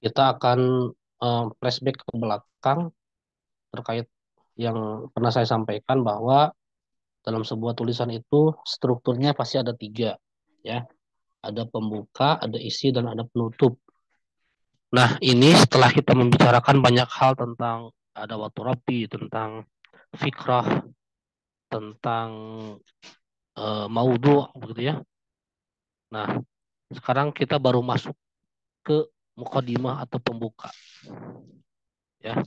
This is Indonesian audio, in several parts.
Kita akan flashback ke belakang terkait yang pernah saya sampaikan bahwa dalam sebuah tulisan itu strukturnya pasti ada tiga, ya. Ada pembuka, ada isi, dan ada penutup. Nah, ini setelah kita membicarakan banyak hal tentang ada waktu rapi, tentang fikrah, tentang maudhu, begitu ya. Nah, sekarang kita baru masuk ke mukadimah atau pembuka, ya.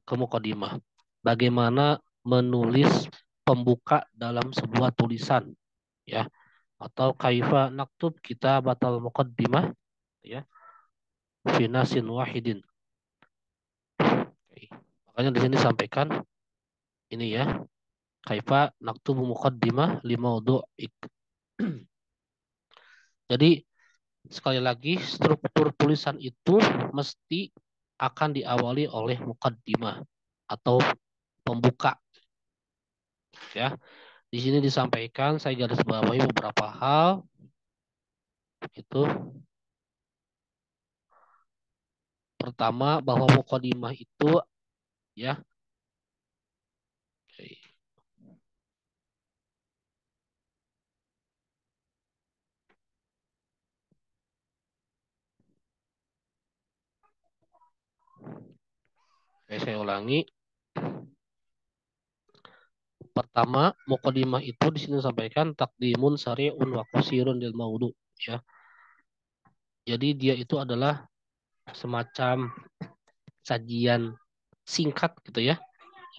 Ke mukadimah. Bagaimana menulis pembuka dalam sebuah tulisan, ya, atau kaifa naktub kita batal muqaddimah, ya, fi nasin wahidin. Oke. Makanya di sini disampaikan ini ya, kaifa naktubu muqaddimah li maudu'ik. Jadi sekali lagi struktur tulisan itu mesti akan diawali oleh muqaddimah atau pembuka, ya. Di sini disampaikan saya garis bawahi beberapa hal itu. Pertama bahwa muqaddimah itu, ya, saya ulangi. Pertama, muqaddimah itu di sini disampaikan takdimun sari'un wa qasirun lil maudu, ya. Jadi dia itu adalah semacam sajian singkat gitu ya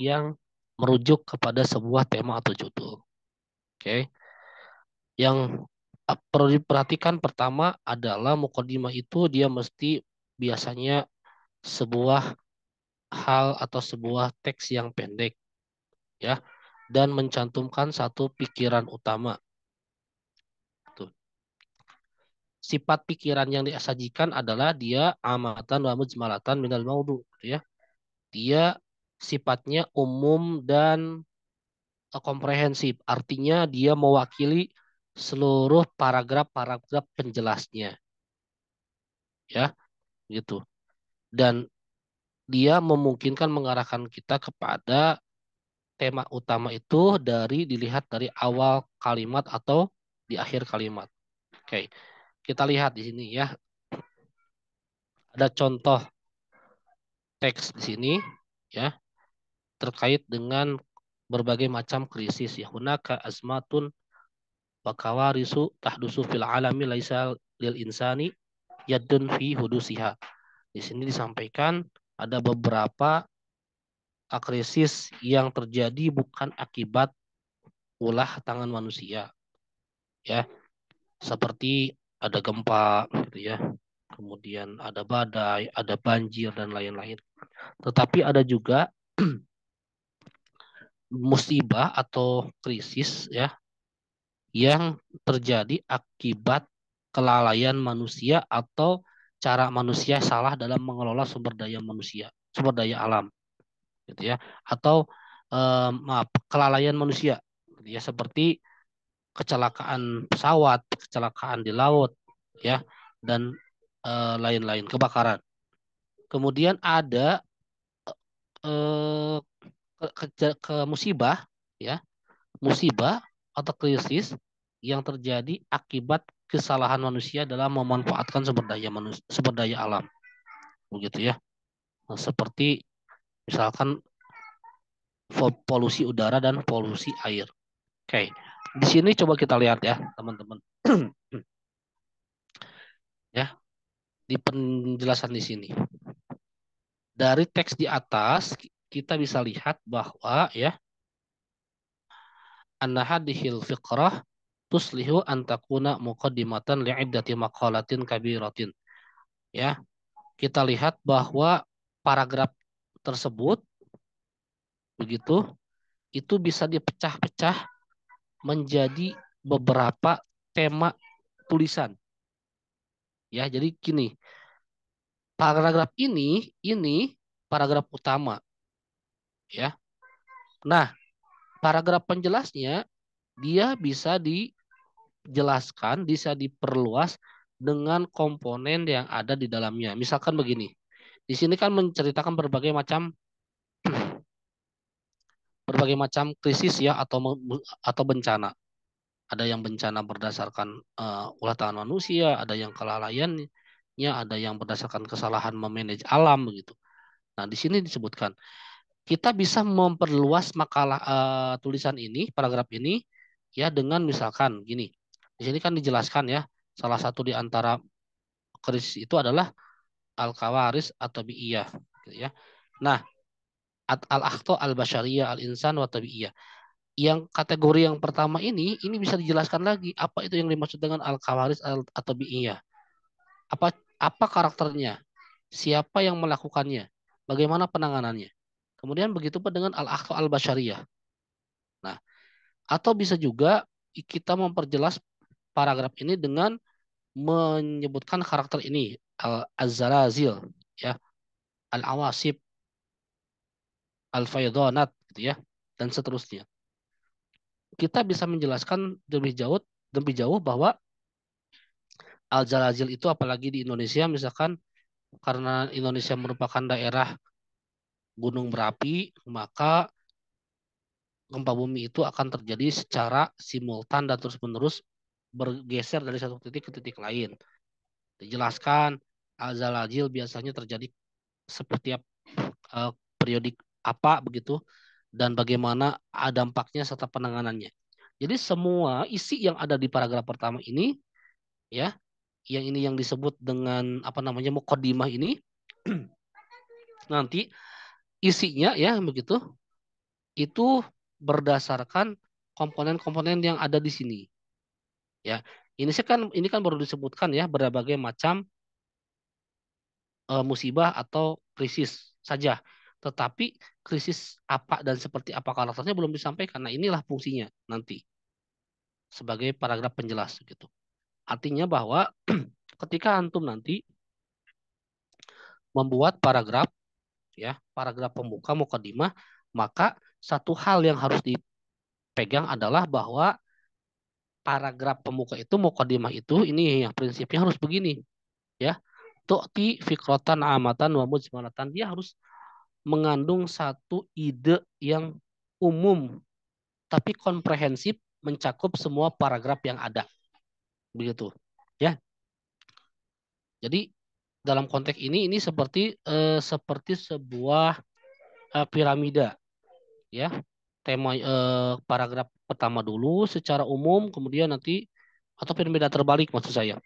yang merujuk kepada sebuah tema atau judul. Oke. Yang perlu diperhatikan pertama adalah muqaddimah itu dia mesti biasanya sebuah hal atau sebuah teks yang pendek, ya, dan mencantumkan satu pikiran utama. Tuh. Sifat pikiran yang disajikan adalah dia amatan wa mujmalatan minal maudu, gitu ya. Dia sifatnya umum dan komprehensif. Artinya dia mewakili seluruh paragraf-paragraf penjelasnya, ya, gitu. Dan dia memungkinkan mengarahkan kita kepada tema utama itu dilihat dari awal kalimat atau di akhir kalimat. Oke, kita lihat di sini ya. Ada contoh teks di sini, ya, terkait dengan berbagai macam krisis, ya. Hunaka azmatun wa kawarisu tahdusu fil alami laisa lil insani yadun fi hudusiha. Di sini disampaikan ada beberapa krisis yang terjadi bukan akibat ulah tangan manusia, ya. Seperti ada gempa gitu ya. Kemudian ada badai, ada banjir dan lain-lain. Tetapi ada juga musibah atau krisis, ya, yang terjadi akibat kelalaian manusia atau cara manusia salah dalam mengelola sumber daya manusia, sumber daya alam, gitu ya, atau maaf, kelalaian manusia, gitu ya, seperti kecelakaan pesawat, kecelakaan di laut, ya, dan lain-lain, kebakaran. Kemudian ada eh, ke musibah, ya, musibah atau krisis yang terjadi akibat kesalahan manusia dalam memanfaatkan sumber daya alam, begitu ya. Nah, seperti misalkan polusi udara dan polusi air. Oke, di sini coba kita lihat ya, teman-teman. Ya, di penjelasan di sini. Dari teks di atas kita bisa lihat bahwa, ya, anna hadhil fiqrah tuslihu an takuna muqaddimatan li'iddati maqalatin kabiratin. Ya, kita lihat bahwa paragraf tersebut begitu itu bisa dipecah-pecah menjadi beberapa tema tulisan. Ya, jadi gini, paragraf ini paragraf utama, ya. Nah, paragraf penjelasnya dia bisa dijelaskan, bisa diperluas dengan komponen yang ada di dalamnya. Misalkan begini, di sini kan menceritakan berbagai macam krisis ya atau bencana. Ada yang bencana berdasarkan ulah tangan manusia, ada yang kelalaiannya, ada yang berdasarkan kesalahan memanage alam begitu. Nah, di sini disebutkan kita bisa memperluas makalah tulisan ini, paragraf ini ya dengan misalkan gini. Di sini kan dijelaskan ya, salah satu di antara krisis itu adalah al-kawaris atau bi'iyah gitu ya. Nah, al-akhto al-basyariyah al-insan wa tabi'iyah. Yang kategori yang pertama ini bisa dijelaskan lagi apa itu yang dimaksud dengan al-kawaris atau bi'iyah. Apa karakternya? Siapa yang melakukannya? Bagaimana penanganannya? Kemudian begitu pun dengan al-akhto al-basyariyah. Nah, atau bisa juga kita memperjelas paragraf ini dengan menyebutkan karakter ini al-zalazil ya, al-awasib, al-faydanat gitu ya, dan seterusnya. Kita bisa menjelaskan lebih jauh bahwa al-zalazil itu apalagi di Indonesia misalkan karena Indonesia merupakan daerah gunung berapi, maka gempa bumi itu akan terjadi secara simultan dan terus-menerus bergeser dari satu titik ke titik lain. Dijelaskan al-zalazil biasanya terjadi setiap periodik apa begitu dan bagaimana dampaknya serta penanganannya. Jadi semua isi yang ada di paragraf pertama ini ya, yang disebut dengan apa namanya muqaddimah ini nanti isinya ya begitu itu berdasarkan komponen-komponen yang ada di sini ya. Ini kan baru disebutkan ya berbagai macam musibah atau krisis saja. Tetapi krisis apa dan seperti apa karakternya belum disampaikan. Nah, inilah fungsinya nanti sebagai paragraf penjelas gitu. Artinya bahwa ketika antum nanti membuat paragraf ya, paragraf pembuka mukadimah, maka satu hal yang harus dipegang adalah bahwa paragraf pembuka itu mukadimah itu ini yang prinsipnya harus begini ya. Tu'ti fikrotan amatan wa mujmalatan. Dia harus mengandung satu ide yang umum tapi komprehensif mencakup semua paragraf yang ada begitu ya. Jadi dalam konteks ini seperti sebuah piramida ya. Tema paragraf pertama dulu secara umum, kemudian nanti atau piramida terbalik maksud saya.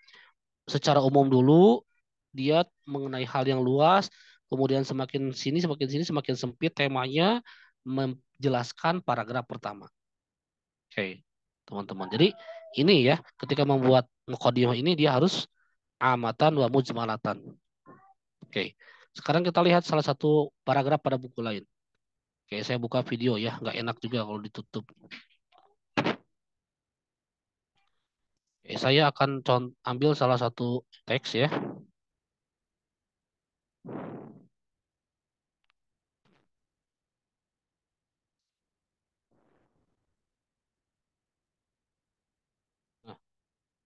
Secara umum dulu dia mengenai hal yang luas, kemudian semakin sini semakin sempit temanya menjelaskan paragraf pertama. Oke, teman-teman. Jadi ini ya, ketika membuat mukadimah ini dia harus amatan wa mujmalatan. Oke. Sekarang kita lihat salah satu paragraf pada buku lain. Oke, saya buka video ya, nggak enak juga kalau ditutup. Oke, saya akan ambil salah satu teks ya. Nah,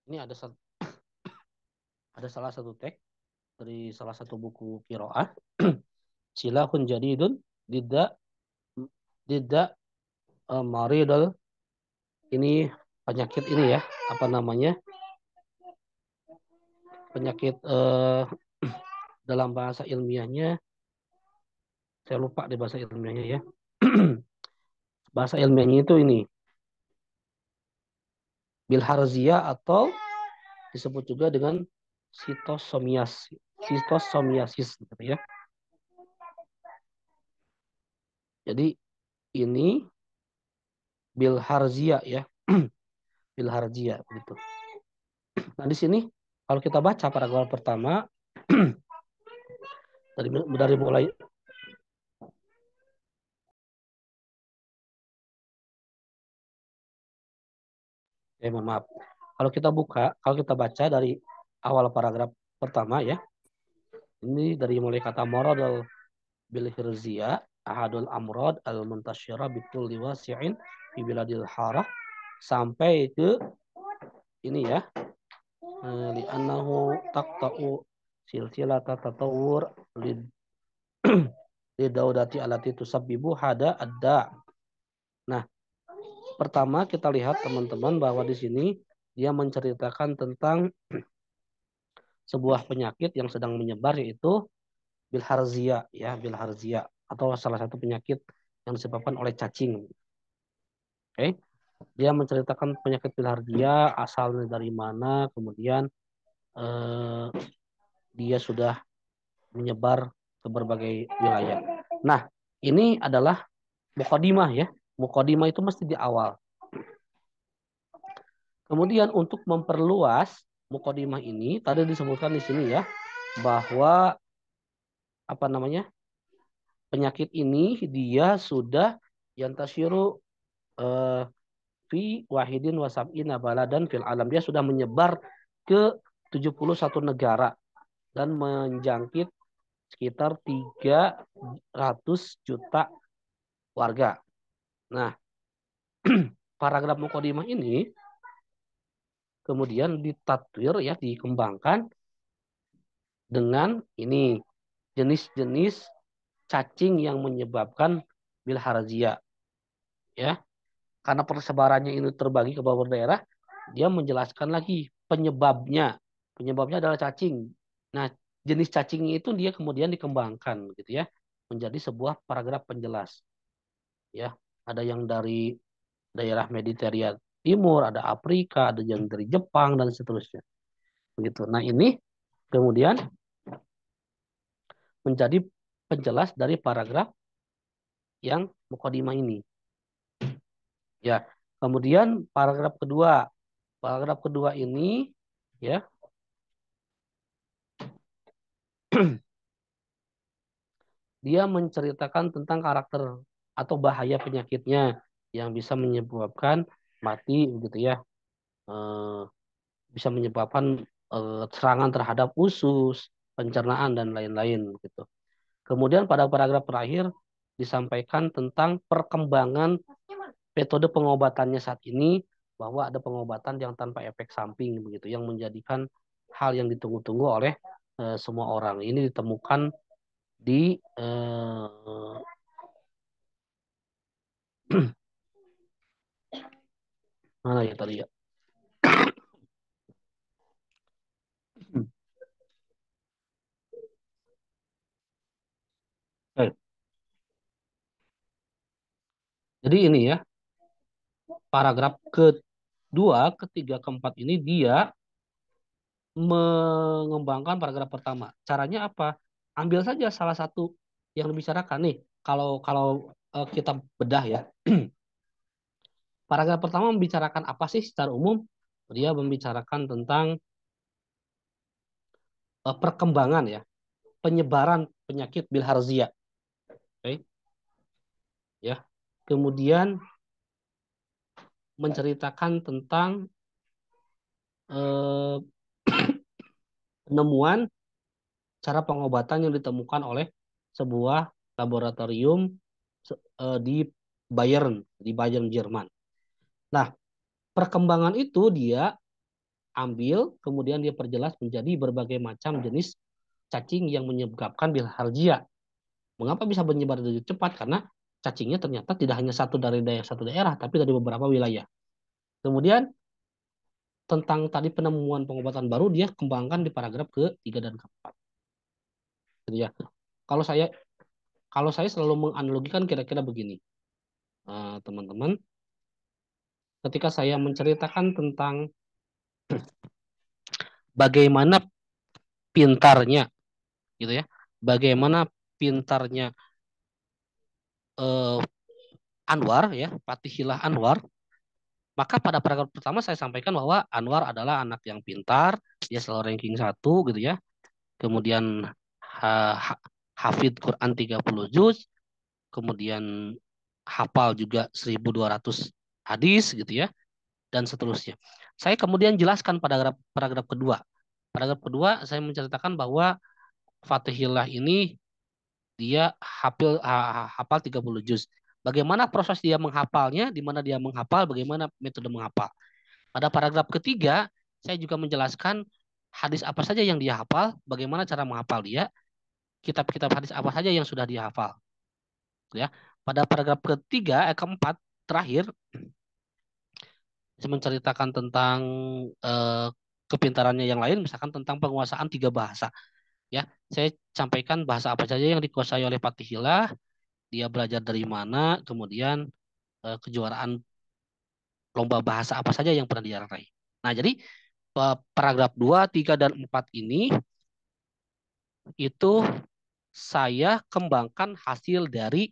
ini ada salah satu teks dari salah satu buku qiraah. Silahun jadidun tidak tidak maridul, ini penyakit ini ya, apa namanya? Penyakit dalam bahasa ilmiahnya saya lupa di bahasa ilmiahnya ya. Bahasa ilmiahnya itu ini bilharzia atau disebut juga dengan sitosomiasis gitu ya. Jadi ini bilharzia ya. Bilharzia gitu. Nah, di sini kalau kita baca paragraf pertama dari mulai mohon maaf. Kalau kita baca dari awal paragraf pertama ya. Ini dari mulai kata maradul bil hirzia ahadul amrad al muntasyira bitul liwasi'in fi biladil harah sampai ke ini ya. li'annahu taqta'u silsilata tatawur lidaudati alati tusabbibu hada adda. Nah, pertama kita lihat teman-teman bahwa di sini dia menceritakan tentang sebuah penyakit yang sedang menyebar, yaitu bilharzia, ya, bilharzia atau salah satu penyakit yang disebabkan oleh cacing. Oke, dia menceritakan penyakit bilharzia asalnya dari mana, kemudian eh, dia sudah menyebar ke berbagai wilayah. Nah, ini adalah mukadimah, ya. Mukadimah itu mesti di awal. Kemudian untuk memperluas mukadimah ini, tadi disebutkan di sini, ya, bahwa apa namanya, penyakit ini dia sudah yantasyiru eh, fi wahidin wasab'ina baladan fil alam. Dia sudah menyebar ke 71 negara dan menjangkit sekitar 300 juta warga. Nah, paragraf mukadimah ini kemudian ditatwir, ya, dikembangkan dengan ini jenis-jenis cacing yang menyebabkan bilharzia, ya. Karena persebarannya ini terbagi ke beberapa daerah, dia menjelaskan lagi penyebabnya. Penyebabnya adalah cacing. Nah, jenis cacingnya itu dia kemudian dikembangkan gitu, ya, menjadi sebuah paragraf penjelas, ya. Ada yang dari daerah Mediterania Timur, ada Afrika, ada yang dari Jepang dan seterusnya. Begitu. Nah, ini kemudian menjadi penjelas dari paragraf yang mukadimah ini. Ya. Kemudian paragraf kedua. Paragraf kedua ini, ya, dia menceritakan tentang karakter atau bahaya penyakitnya yang bisa menyebabkan mati begitu, ya. Eh, Bisa menyebabkan serangan terhadap usus, pencernaan dan lain-lain gitu. Kemudian pada paragraf terakhir disampaikan tentang perkembangan metode pengobatannya saat ini, bahwa ada pengobatan yang tanpa efek samping begitu, yang menjadikan hal yang ditunggu-tunggu oleh semua orang. Ini ditemukan di mana ya tadi, ya. Eh, Jadi ini, ya, paragraf kedua, ketiga, keempat ini dia mengembangkan paragraf pertama. Caranya apa? Ambil saja salah satu yang dibicarakan nih. Kalau kalau kita bedah, ya. Paragraf pertama membicarakan apa sih secara umum? Dia membicarakan tentang perkembangan, ya, penyebaran penyakit bilharzia. Oke, ya. Kemudian menceritakan tentang eh, penemuan cara pengobatan yang ditemukan oleh sebuah laboratorium di Bayern, Jerman. Nah, perkembangan itu dia ambil, kemudian dia perjelas menjadi berbagai macam jenis cacing yang menyebabkan bilharzia. Mengapa bisa menyebar begitu cepat? Karena cacingnya ternyata tidak hanya satu daerah, tapi dari beberapa wilayah. Kemudian tentang tadi penemuan pengobatan baru dia kembangkan di paragraf ke-3 dan ke-4. Gitu, ya. Kalau saya kalau saya selalu menganalogikan kira-kira begini, teman-teman, ketika saya menceritakan tentang bagaimana pintarnya, gitu, ya, bagaimana pintarnya eh, Anwar, ya, Fatihillah Anwar, maka pada paragraf pertama saya sampaikan bahwa Anwar adalah anak yang pintar, dia selalu ranking 1 gitu, ya. Kemudian hafid Quran 30 juz, kemudian hafal juga 1.200 hadis gitu, ya, dan seterusnya. Saya kemudian jelaskan pada paragraf kedua. Paragraf kedua saya menceritakan bahwa Fatihillah ini dia hafal 30 juz. Bagaimana proses dia menghafalnya, di mana dia menghafal, bagaimana metode menghafal. Pada paragraf ketiga, saya juga menjelaskan hadis apa saja yang dia hafal, bagaimana cara menghafal dia, kitab-kitab hadis apa saja yang sudah dia hafal. Ya, pada paragraf ketiga, keempat terakhir, saya menceritakan tentang eh, kepintarannya yang lain, misalkan tentang penguasaan tiga bahasa. Ya, saya sampaikan bahasa apa saja yang dikuasai oleh Fatihillah, dia belajar dari mana, kemudian kejuaraan lomba bahasa apa saja yang pernah dia raih. Nah, jadi paragraf 2, 3, dan 4 ini itu saya kembangkan hasil dari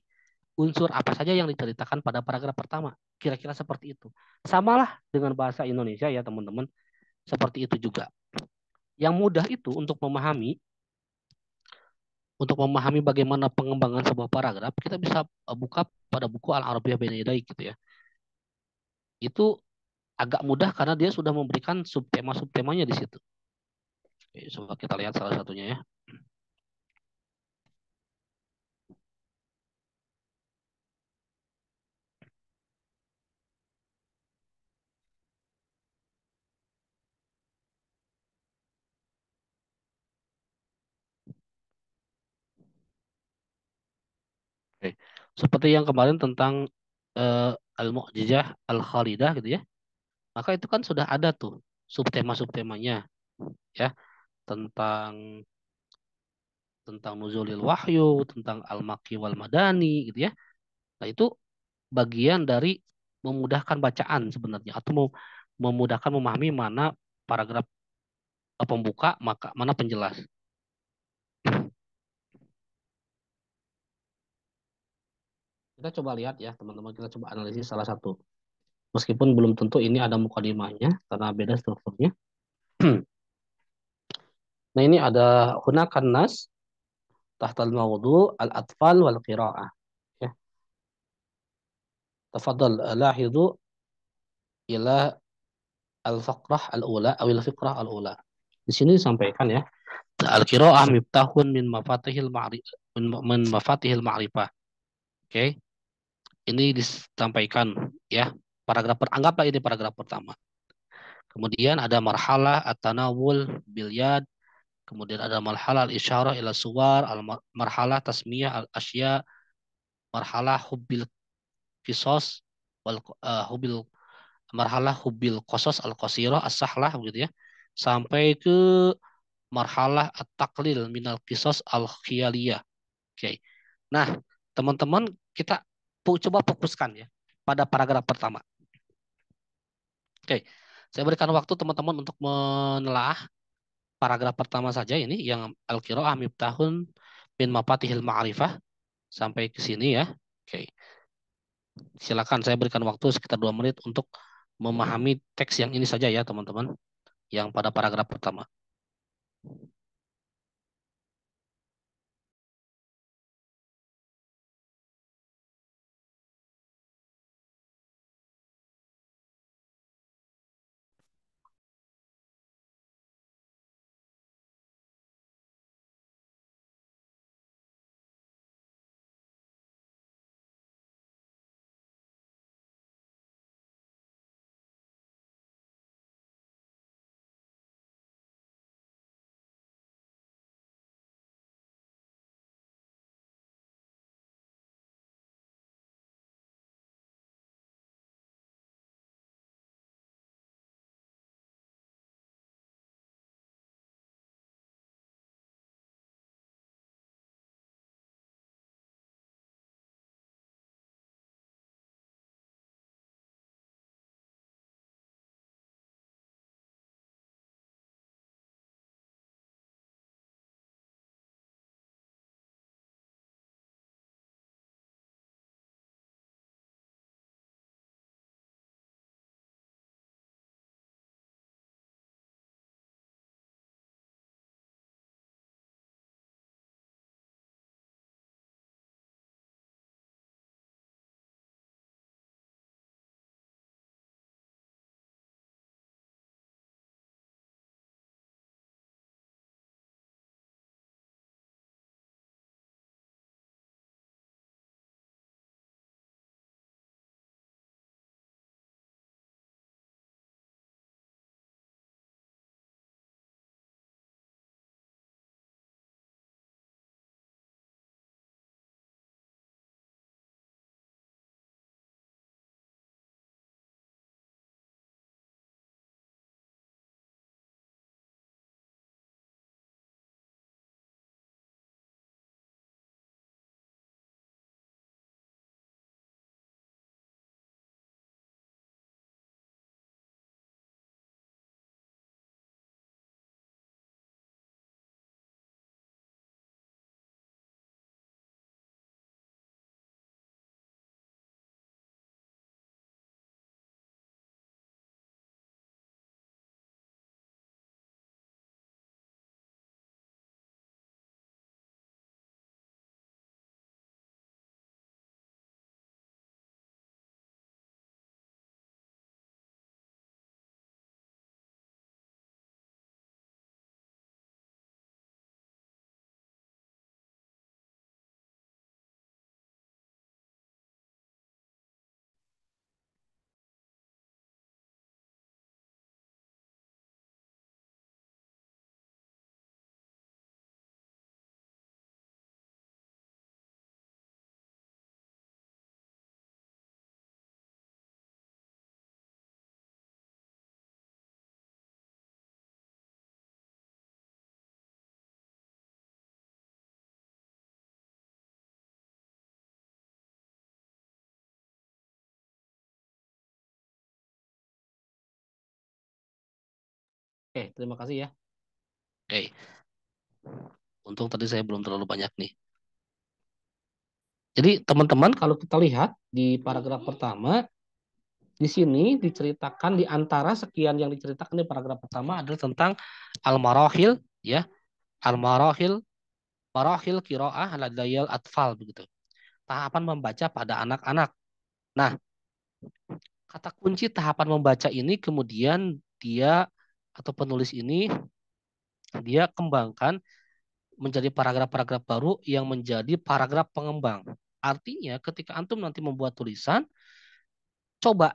unsur apa saja yang diceritakan pada paragraf pertama. Kira-kira seperti itu. Samalah dengan bahasa Indonesia ya teman-teman. Seperti itu juga. Yang mudah itu untuk memahami bagaimana pengembangan sebuah paragraf, kita bisa buka pada buku Al-Arabiyah Baina Yadayk gitu ya. Itu agak mudah karena dia sudah memberikan subtema-subtemanya di situ. Oke, coba kita lihat salah satunya ya. Oke. Seperti yang kemarin tentang Al-Mu'jizah Al-Khalidah gitu ya. Maka itu kan sudah ada tuh subtema-subtemanya ya, tentang tentang nuzulil wahyu, tentang al-makki wal madani gitu ya. Nah, itu bagian dari memudahkan bacaan sebenarnya atau memudahkan memahami mana paragraf pembuka, maka mana penjelas. Kita coba lihat ya, teman-teman, kita coba analisis salah satu. Meskipun belum tentu ini ada mukadimahnya karena beda strukturnya. Nah, ini ada hunakan nas tahtal mawdu al-atfal wal qiraah. Ya, tafadhal lahidu ila al-faqrah al-ula atau al-fiqrah al-ula. Di sini disampaikan ya, al-qiraah miftahun min mafatihil ma'rifah, min mafatihil ma'rifah. Oke, ini disampaikan ya. Anggaplah ini paragraf pertama. Kemudian ada marhalah at-tanawul bil yad, kemudian ada marhalah al-isyarah ila suwar, marhalah tasmiyah al-asya, marhalah hubbil kisos wal hubbil marhalah hubbil qasas al-qasirah as-sahlah gitu ya. Sampai ke marhalah at-taqlil minal qisas al-khiyaliyah. Oke. Nah, teman-teman, kita coba fokuskan ya pada paragraf pertama. Oke. Saya berikan waktu teman-teman untuk menelaah paragraf pertama saja ini yang al-qiraah miftahun min mafatihil ma'rifah sampai ke sini ya. Oke. Silakan saya berikan waktu sekitar 2 menit untuk memahami teks yang ini saja ya, teman-teman. Yang pada paragraf pertama. Oke, terima kasih ya. Oke, untung tadi saya belum terlalu banyak nih. Jadi teman-teman kalau kita lihat di paragraf pertama, di sini diceritakan di antara sekian yang diceritakan di paragraf pertama adalah tentang al-marahil, ya, al-marahil, marahil qiraah ladayal atfal begitu. Tahapan membaca pada anak-anak. Nah, kata kunci tahapan membaca ini kemudian dia atau penulis ini dia kembangkan menjadi paragraf-paragraf baru yang menjadi paragraf pengembang. Artinya ketika antum nanti membuat tulisan, coba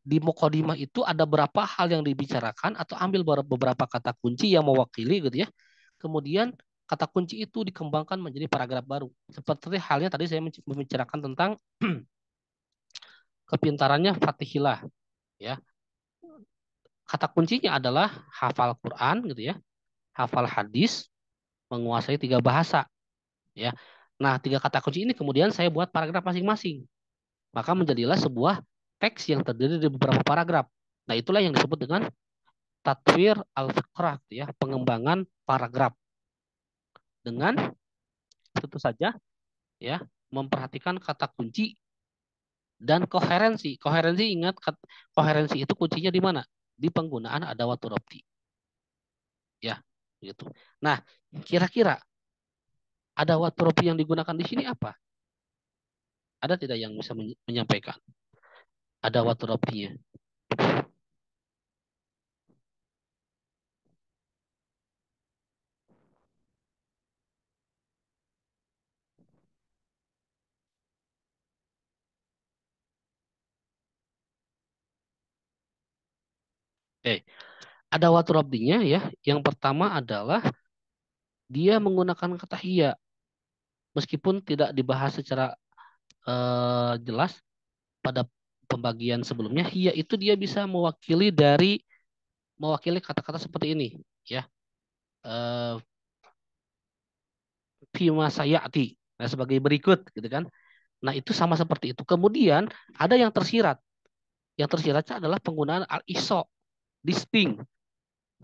di mukodimah itu ada berapa hal yang dibicarakan atau ambil beberapa kata kunci yang mewakili gitu ya. Kemudian kata kunci itu dikembangkan menjadi paragraf baru. Seperti halnya tadi saya membicarakan tentang kepintarannya Fatihillah ya. Kata kuncinya adalah hafal Quran gitu ya, hafal hadis, menguasai tiga bahasa ya. Nah, tiga kata kunci ini kemudian saya buat paragraf masing-masing. Maka menjadilah sebuah teks yang terdiri dari beberapa paragraf. Nah, itulah yang disebut dengan tatwir al-fiqrah ya, pengembangan paragraf dengan tentu saja ya memperhatikan kata kunci dan koherensi. Koherensi ingat koherensi itu kuncinya di mana? Di penggunaan adawat robti ya gitu. Nah, kira-kira adawat robti yang digunakan di sini apa? Ada tidak yang bisa menyampaikan adawat robtinya? Oke, adawat robtinya ya, yang pertama adalah dia menggunakan kata hiya meskipun tidak dibahas secara jelas pada pembagian sebelumnya, hiya itu dia bisa mewakili kata-kata seperti ini, ya, eh, fima sayati, nah, sebagai berikut, gitu kan? Nah itu sama seperti itu. Kemudian ada yang tersirat. Yang tersiratnya adalah penggunaan al-iso, distinct,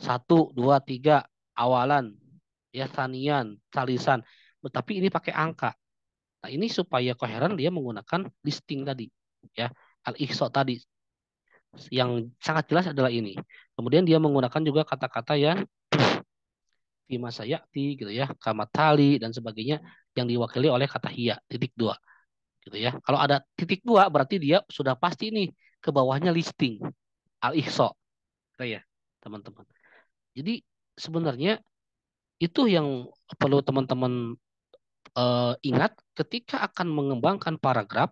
satu, dua, tiga, awalan, ya, sanian, salisan. Tetapi ini pakai angka. Nah ini supaya koheren dia menggunakan distinct tadi, ya, al-iso tadi. Yang sangat jelas adalah ini. Kemudian dia menggunakan juga kata-kata yang Fima Sayati gitu ya, Kamatali dan sebagainya yang diwakili oleh kata hiya titik dua gitu ya. Kalau ada titik dua berarti dia sudah pasti nih ke bawahnya listing al-ihsa gitu ya, teman-teman. Jadi sebenarnya itu yang perlu teman-teman ingat ketika akan mengembangkan paragraf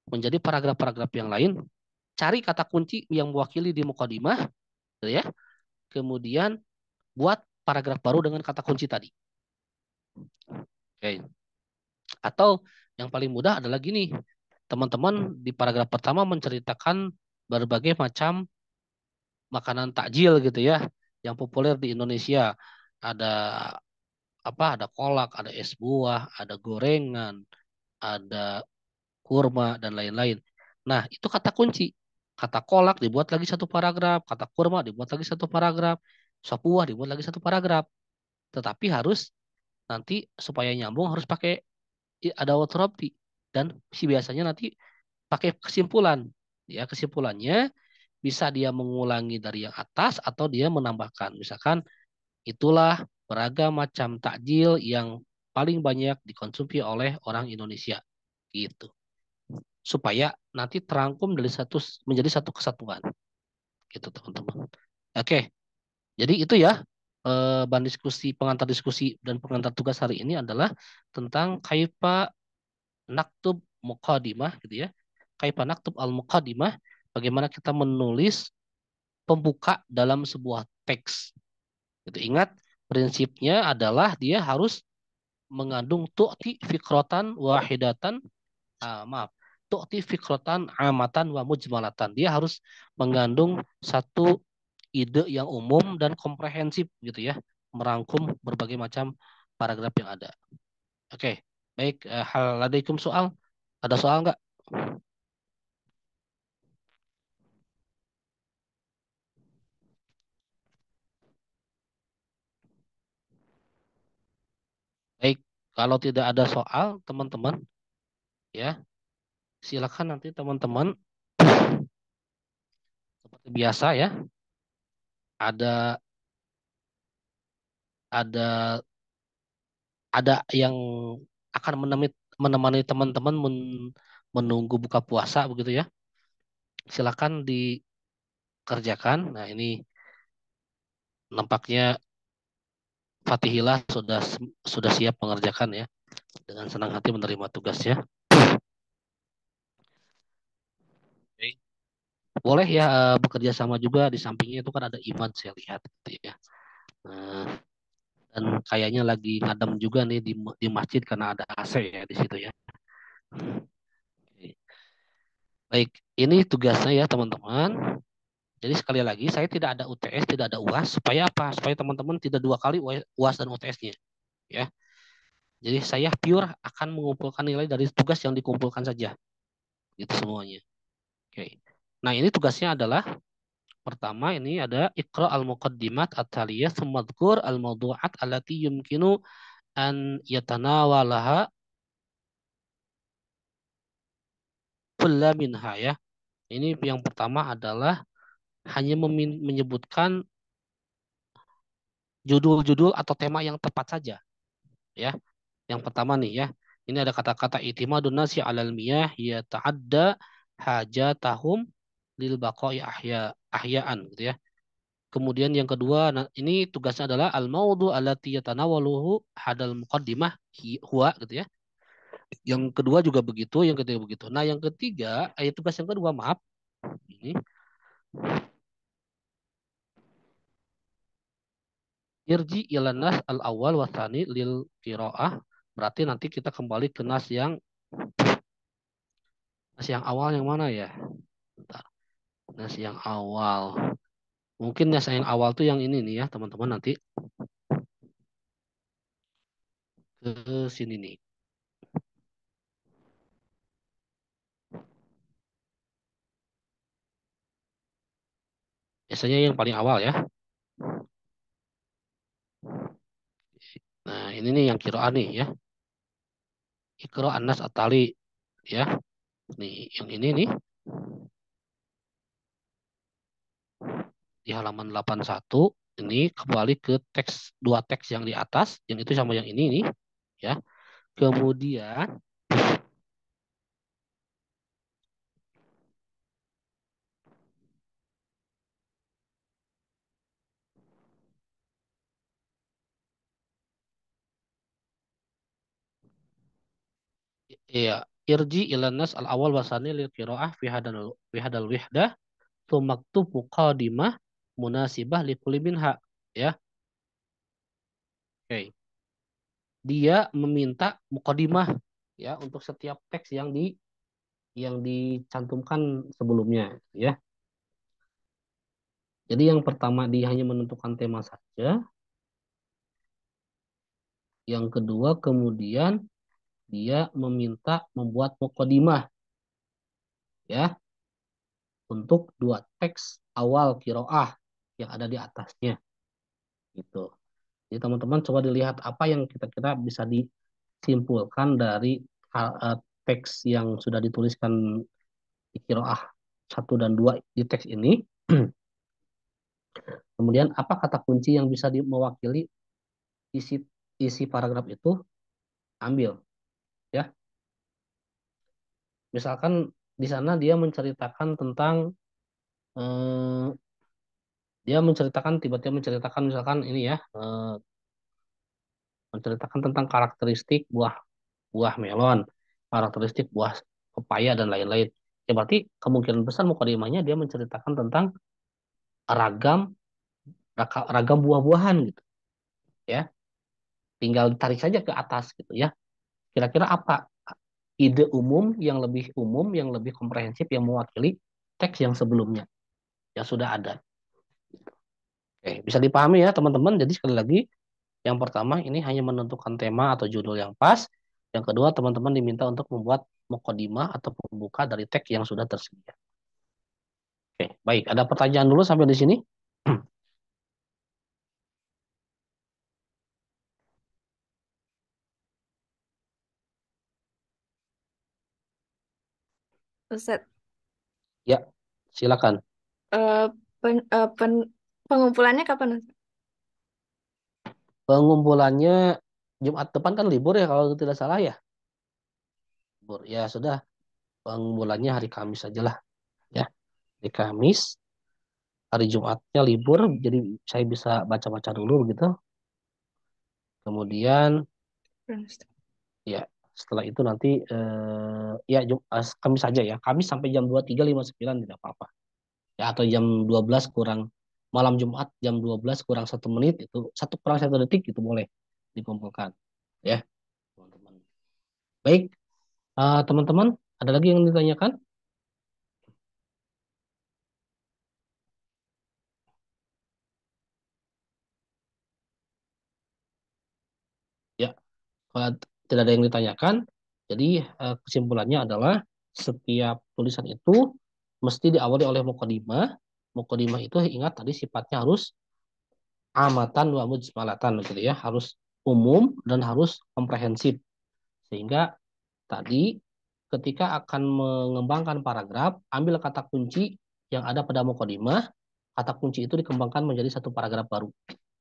menjadi paragraf-paragraf yang lain, cari kata kunci yang mewakili di mukadimah gitu ya. Kemudian buat paragraf baru dengan kata kunci tadi. Oke. Atau yang paling mudah adalah gini, teman-teman di paragraf pertama menceritakan berbagai macam makanan takjil gitu ya, yang populer di Indonesia. Ada apa? Ada kolak, ada es buah, ada gorengan, ada kurma dan lain-lain. Nah, itu kata kunci. Kata kolak dibuat lagi satu paragraf, kata kurma dibuat lagi satu paragraf, sop buah dibuat lagi satu paragraf. Tetapi harus nanti supaya nyambung harus pakai ada orthoropti dan si biasanya nanti pakai kesimpulan. Ya, kesimpulannya bisa dia mengulangi dari yang atas atau dia menambahkan. Misalkan itulah beragam macam takjil yang paling banyak dikonsumsi oleh orang Indonesia. Gitu. Supaya nanti terangkum dari satu menjadi satu kesatuan. Gitu, teman-teman. Oke, jadi itu ya bahan diskusi, pengantar diskusi dan pengantar tugas hari ini adalah tentang kaifa naktub muqaddimah gitu ya. Kaifa naktub al-muqaddimah, bagaimana kita menulis pembuka dalam sebuah teks. Gitu. Ingat, prinsipnya adalah dia harus mengandung tu'ti fikrotan wahidatan, maaf, tu'ti fikrotan amatan wa mujmalatan. Dia harus mengandung satu ide yang umum dan komprehensif gitu ya, merangkum berbagai macam paragraf yang ada. Oke, baik. Hal ladaikum soal? Ada soal nggak? Kalau tidak ada soal, teman-teman, ya, silakan nanti teman-teman seperti biasa ya, ada ada ada yang akan menemani teman-teman menunggu buka puasa begitu ya. Silakan dikerjakan. Nah, ini nampaknya Fatihillah sudah siap mengerjakan ya, dengan senang hati menerima tugasnya. Oke. Boleh ya bekerja sama juga di sampingnya itu kan ada Iman saya lihat gitu ya. Nah, dan kayaknya lagi ngadem juga nih di masjid karena ada AC ya di situ ya. Oke. Baik, ini tugasnya ya teman-teman. Jadi sekali lagi saya tidak ada UTS, tidak ada UAS supaya apa? Supaya teman-teman tidak dua kali UAS dan UTS-nya ya. Jadi saya pure akan mengumpulkan nilai dari tugas yang dikumpulkan saja. Itu semuanya. Oke. Nah, ini tugasnya adalah pertama ini ada Iqra al-muqaddimat at-taliyah tsumma dzkur al-mawdu'at allati yumkinu an yatanawalaha kulla minha ya. Ini yang pertama adalah hanya menyebutkan judul-judul atau tema yang tepat saja ya. Yang pertama nih ya. Ini ada kata-kata itimadun nasi 'alal miyah ya ta'adda hajatahum lil baqa'i ahya'an gitu ya. Kemudian yang kedua, nah, ini tugasnya adalah al-maudu allati yatanawaluhu hadal muqaddimah huwa gitu ya. Yang kedua juga begitu, yang ketiga begitu. Nah, yang ketiga, tugas yang kedua, maaf, ini irji ilan nas al-awwal wasani lil qiraah. Berarti nanti kita kembali ke nas yang awal yang mana ya? Bentar. Nas yang awal. Mungkin nas yang awal tuh yang ini nih ya, teman-teman nanti ke sini nih. Biasanya yang paling awal ya. Nah, ini nih yang qiraah nih ya. Iqra an-nas at-tali ya. Nih, yang ini nih di halaman 81 ini kembali ke dua teks yang di atas, yang itu sama yang ini nih ya. Kemudian ya irji ilan nas al awal wasani lil qiraah fi hadal wihdah tumaktub muqadimah munasibah li kulli minha ya. Oke. Dia meminta muqadimah ya untuk setiap teks yang dicantumkan sebelumnya ya. Jadi yang pertama dia hanya menentukan tema saja, yang kedua kemudian dia meminta membuat muqadimah ya untuk dua teks awal kiroah yang ada di atasnya gitu. Jadi teman-teman coba dilihat apa yang kita kira bisa disimpulkan dari teks yang sudah dituliskan di kiroah satu dan dua di teks ini. Kemudian apa kata kunci yang bisa mewakili isi isi paragraf itu, ambil ya. Misalkan di sana dia menceritakan tentang eh, dia menceritakan tiba-tiba menceritakan misalkan ini ya, menceritakan tentang karakteristik buah buah melon, karakteristik buah pepaya dan lain-lain. Ya berarti kemungkinan besar mukadimahnya dia menceritakan tentang ragam ragam buah-buahan gitu ya. Tinggal tarik saja ke atas gitu ya. Kira-kira apa ide umum yang lebih komprehensif yang mewakili teks yang sebelumnya yang sudah ada. Oke, bisa dipahami ya teman-teman. Jadi sekali lagi, yang pertama ini hanya menentukan tema atau judul yang pas. Yang kedua, teman-teman diminta untuk membuat mukadimah atau pembuka dari teks yang sudah tersedia. Oke, baik. Ada pertanyaan dulu sampai di sini? Ustaz. Ya, silakan. Eh, pengumpulannya kapan, Ustaz? Pengumpulannya Jumat depan kan libur ya kalau tidak salah ya. Libur. Ya sudah, pengumpulannya hari Kamis aja lah ya. Hari Kamis, hari Jumatnya libur, jadi saya bisa baca-baca dulu gitu. Kemudian ya setelah itu nanti ya Kamis saja ya. Kamis sampai jam 23.59 tidak apa-apa. Ya atau jam 12 kurang malam Jumat jam 12 kurang 1 menit itu satu kurang 1 detik itu boleh dikumpulkan ya teman-teman. Baik, teman-teman ada lagi yang ditanyakan? Ya, kalau tidak ada yang ditanyakan, jadi kesimpulannya adalah setiap tulisan itu mesti diawali oleh mukadimah. Mukadimah itu ingat tadi sifatnya harus amatan wa mujmalatan gitu ya, harus umum dan harus komprehensif. Sehingga tadi ketika akan mengembangkan paragraf, ambil kata kunci yang ada pada mukadimah, kata kunci itu dikembangkan menjadi satu paragraf baru.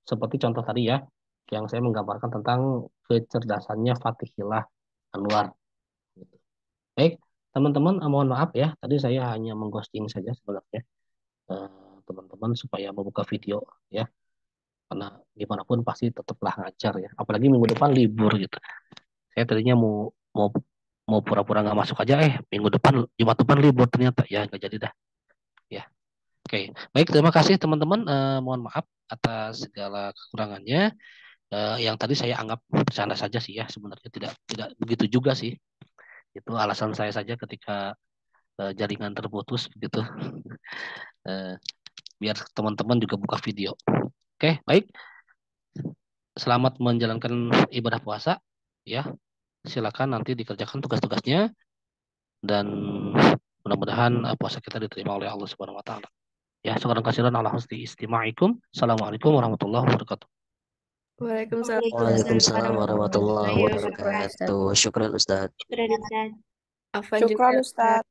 Seperti contoh tadi ya, yang saya menggambarkan tentang kecerdasannya Fatihillah Anwar. Baik, teman-teman, mohon maaf ya, tadi saya hanya mengghosting saja sebenarnya teman-teman supaya membuka video ya, karena gimana pun pasti tetaplah ngajar ya, apalagi minggu depan libur gitu. Saya tadinya mau mau mau pura-pura nggak masuk aja, minggu depan Jumat depan libur ternyata ya nggak jadi dah ya. Oke, baik terima kasih teman-teman. Mohon maaf atas segala kekurangannya. Yang tadi saya anggap bercanda saja sih ya, sebenarnya tidak tidak begitu juga sih. Itu alasan saya saja ketika jaringan terputus begitu. Eh, Biar teman-teman juga buka video. Oke, baik. Selamat menjalankan ibadah puasa ya. Silakan nanti dikerjakan tugas-tugasnya dan mudah-mudahan puasa kita diterima oleh Allah Subhanahu wa taala. Ya, sekarang kasihan ala husni istima'ikum. Assalamualaikum warahmatullahi wabarakatuh. Waalaikumsalam Waalaikumsalam warahmatullahi warahmatullahi wabarakatuh. wabarakatuh. Syukran Ustaz. Afwan juga. Syukran Ustaz.